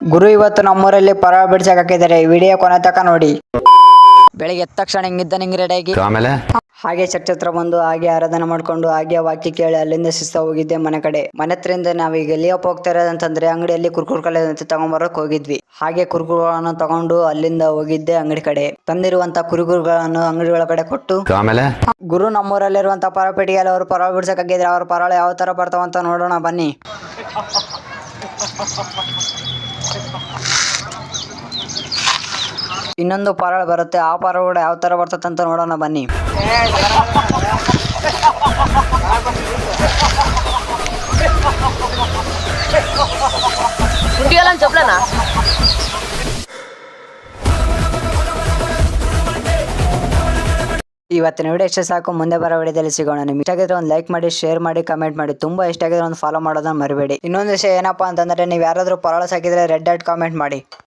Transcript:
ಗುರು ಇವತ್ತು ನಮ್ಮೂರಲ್ಲಿ ಪರವ ಬಿಡ್ಸಕ್ ಹಾಕಿದ್ದಾರೆ. ವಿಡಿಯೋ ಕೊನೆ ತನಕ ನೋಡಿ. ಬೆಳಿಗ್ಗೆ ಎದ್ದ ತಕ್ಷಣ ಹಿಂಗಿದ್ದ ರೆಡಿಯಾಗಿ ಆಮೇಲೆ ಹಾಗೆ ಚರ್ಚ್ ಹತ್ರ ಬಂದು ಹಾಗೆ ಆರಾಧನೆ ಮಾಡ್ಕೊಂಡು ಹಾಗೆ ವಾಕ್ಯ ಕೇಳಿ ಅಲ್ಲಿಂದ ಶಿಸ್ತ ಹೋಗಿದ್ದೆ ಮನೆ ಕಡೆ. ಮನೆ ಹತ್ರದಿಂದ ನಾವೀಗ ಎಲ್ಲಿಯಪ್ಪ ಹೋಗ್ತಾ ಇರೋದಂತಂದ್ರೆ ಅಂಗಡಿಯಲ್ಲಿ ಕುರ್ಕುರ್ ಕಲೆ ಅಂತ ತಗೊಂಬರಕ್ ಹೋಗಿದ್ವಿ. ಹಾಗೆ ಕುರ್ಕುರ್ಗಳನ್ನು ತಗೊಂಡು ಅಲ್ಲಿಂದ ಹೋಗಿದ್ದೆ ಅಂಗಡಿ ಕಡೆ. ತಂದಿರುವಂತ ಕುರುಕುರುಗಳನ್ನು ಅಂಗಡಿಗಳ ಕಡೆ ಕೊಟ್ಟು ಆಮೇಲೆ ಗುರು ನಮ್ಮೂರಲ್ಲಿರುವಂತ ಪರಪೇಟಿಗೆಯಲ್ಲಿ ಅವರು ಪರವ ಬಿಡ್ಸಕ್ಕಾಗಿದ್ರೆ ಅವ್ರ ಪರಳ ಯಾವ ತರ ಬರ್ತಾವಂತ ನೋಡೋಣ ಬನ್ನಿ. ಇನ್ನೊಂದು ಪರಳ ಬರುತ್ತೆ, ಆ ಪರಳ ಕೂಡ ಯಾವ ತರ ಬರ್ತದೆ ಅಂತ ನೋಡೋಣ ಬನ್ನಿ. ಇವತ್ತಿನ ವಿಡಿಯೋ ಇಷ್ಟ ಸಾಕು. ಮುಂದೆ ಬರೋ ವಿಡಿಯೋದಲ್ಲಿ ಸಿಗೋಣ. ನಿಮ್ಗೆ ಇಷ್ಟ ಆಗಿದ್ರೆ ಒಂದು ಲೈಕ್ ಮಾಡಿ, ಶೇರ್ ಮಾಡಿ, ಕಮೆಂಟ್ ಮಾಡಿ. ತುಂಬಾ ಇಷ್ಟ ಆಗಿದ್ರೆ ಒಂದು ಫಾಲೋ ಮಾಡೋದನ್ನ ಮರಿಬೇಡಿ. ಇನ್ನೊಂದು ವಿಷಯ ಏನಪ್ಪಾ ಅಂತಂದ್ರೆ, ನೀವು ಯಾರಾದ್ರೂ ಪರಳ ಸಾಕಿದ್ರೆ ರೆಡ್ ಕಾಮೆಂಟ್ ಮಾಡಿ.